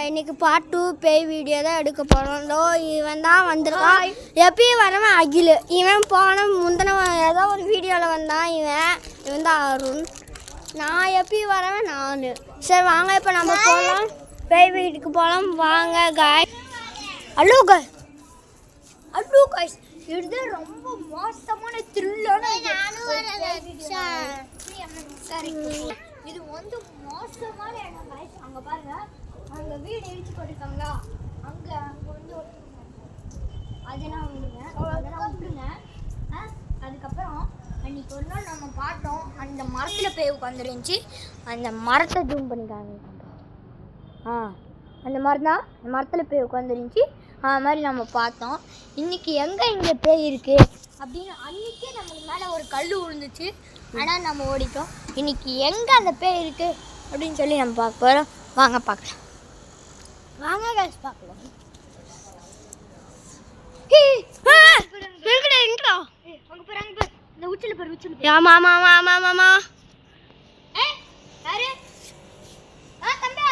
இன்னைக்கு பார்ட் 2 பேய் வீடியோ தான் எடுக்க போகிறோம். இவன் தான் வந்திருக்கான். எப்பயும் வரவன் அகில். இவன் போன முந்தின ஏதோ ஒரு வீடியோவில் வந்தான். இவன் தான் அருண். நான் எப்பயும் வரவன் நான். சரி வாங்க இப்போ நம்ம போகலாம், பேய் வீட்டுக்கு போகலாம் வாங்க காய்ஸ். ஹலோ காய்ஸ், இது ரொம்ப மோசமான த்ரில்லான இது வந்து மோசமான இடம் காய்ஸ். அங்கே பாருங்க, அங்கே வீடு இடிச்சு போட்டுருக்காங்களா, அங்கே வந்து அதெல்லாம் விட்டுருங்க. அதுக்கப்புறம் அன்றைக்கி ஒரு நாள் நம்ம பார்த்தோம், அந்த மரத்தில் பேய் உட்காந்துருந்துச்சு. அந்த மரத்தை ஜூம் பண்ணிக்காங்க. அந்த மரம் தான், அந்த மரத்தில் பேய் உட்காந்துருந்துச்சு. அது மாதிரி நம்ம பார்த்தோம். இன்றைக்கி எங்கே இங்கே பேய் இருக்குது அப்படின்னு அன்றைக்கே நம்மளுக்கு மேலே ஒரு கல் விழுந்துச்சு. ஆனால் நம்ம ஓடிட்டோம். இன்றைக்கி எங்கே அந்த பேய் இருக்குது அப்படின்னு சொல்லி நம்ம பார்க்க போகிறோம். வாங்க பார்க்கலாம், வாங்க கேஸ் பார்க்கலாம். அங்கே போகிறாங்க பேர், இந்த உச்சில் பேர் உச்சில். ஆமாம் ஆமாம் ஆமாம் ஆமாம். யாரு தம்பி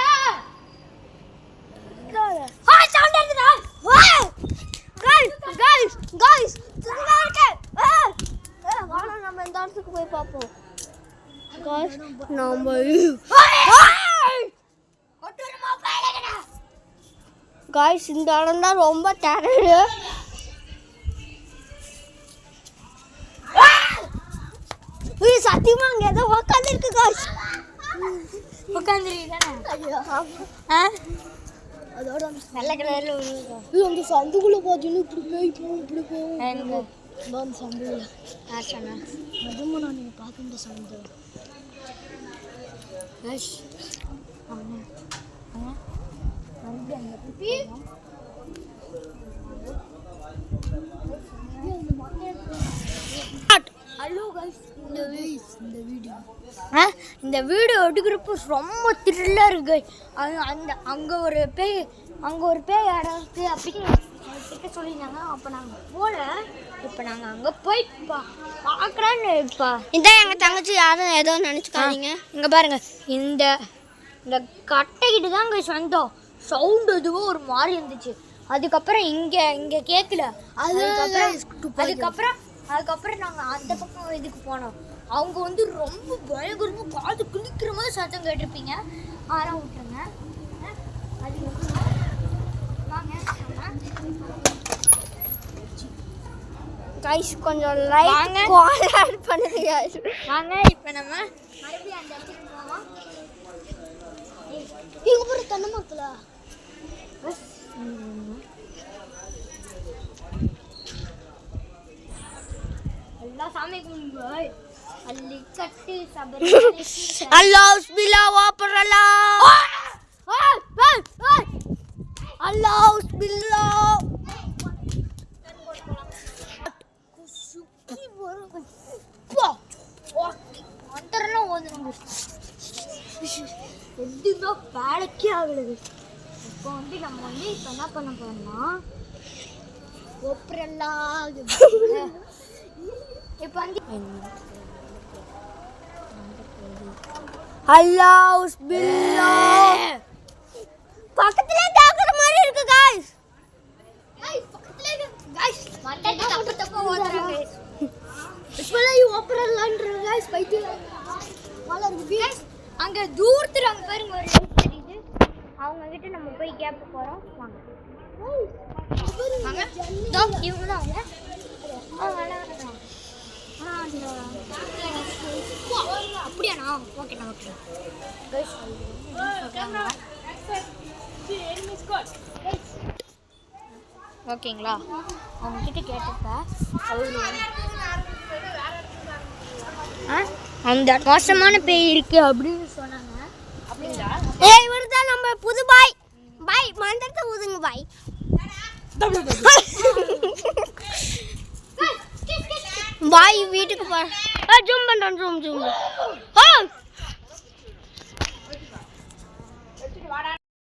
சவுண்ட் எடுத்துடா. गाइस சும்மா இருக்க. வாங்க நம்ம இந்த இடத்துக்கு போய் பாப்போம். गाइस நம்ம ஒட்டுறமா போயிடங்கடா. गाइस இந்த இடம் தான் ரொம்ப டெரர். சத்தியமா அங்க ஏதோ உட்கார்ந்திருக்கு गाइस. உட்கார்ந்திருக்கீங்களா? அதோட நல்ல கலர்ல அந்த சந்துக்குள்ள பார்த்தீங்கன்னா இப்படி போகும். அந்த சந்துக்குள்ள ஆச்சனா அதுமா நான் நீங்க பார்க்க இந்த சந்து. எஸ் வந்து அந்த பிபி. ஹலோ गाइस, இந்த வீடியோ எடுக்கிறப்போ ரொம்ப த்ரில்லாக இருக்கு. அந்த அங்கே ஒரு பேய் இடம் இருக்குது அப்படின்னு கிட்ட சொல்லியிருந்தாங்க. அப்போ நாங்கள் போகல. இப்போ நாங்கள் அங்கே போய் பார்க்குறான்னு. இப்போ இதான் எங்கள் தங்கச்சி, யாரும் ஏதோ நினச்சிக்காதீங்க. இங்கே பாருங்க, இந்த கட்டைக்கிட்டு தான் இங்கே சொந்தம். சவுண்டு எதுவோ ஒரு மாதிரி இருந்துச்சு. அதுக்கப்புறம் இங்கே கேட்கல. அதுக்கப்புறம் நாங்கள் அந்த பக்கம் இதுக்கு போனோம். அவங்க வந்து ரொம்ப பயங்கரமாக காது கிழிக்கிற மாதிரி சத்தம் கேட்டிருப்பீங்க. ஆறாம் விட்டுருங்க. அது வாங்க கைஸ், கொஞ்சம் லைட் ஆட் பண்ணுங்க கைஸ். வாங்க இப்போ நம்ம மறுபடியும் அந்த இடத்துக்கு போவோம். இங்கே போகிற தென்னை மரத்தில் எல்லாம் சாமி கும்பிடு. அள்ளி கட்டி சபரி அல்லாஹ் பிஸ்மில்லாஹ் வாப்பறலா. அல்லாஹ் பிஸ்மில்லாஹ் சுத்தி வரும். அந்தரலாம் ஓதுறாங்க. எதுனா பாடக்கே ஆகுது. இப்போ வந்து நம்ம வந்து இப்போ என்ன பண்ண போறோம்னா ஒப்பறலா. இப்போ வந்து அல்லாஹ் பிஸ்மில்லாஹ் பக்கத்துல தாக்குற மாதிரி இருக்கு गाइस. பக்கத்துல गाइस மண்டை தப்பு ஓதுறாங்க. பிஸ்மில்லாஹ் ஓப்பறலான்ற गाइस பைத்தியம் வால இருக்கு गाइस. அங்க தூரத்துல அங்க பாருங்க ஒரு லைட் தெரியுது. அவங்க கிட்ட நம்ம போய் கேட்க போறோம். வாங்க வாங்க. தோ இவங்க தான் அவங்க வராங்க. அப்படியாண்ணா? ஓகேண்ணா ஓகே. ஓகேங்களா? அவங்கக்கிட்ட கேட்டப்ப அந்த மோசமான பேய் இருக்கு அப்படின்னு சொன்னாங்க. ஏய் இவர் தான் நம்ம புது பாய். மந்திரத்தை ஊதுங்க பாய். பாய் வீட்டுக்கு போ. ஜூம் பண்ணுறோம்.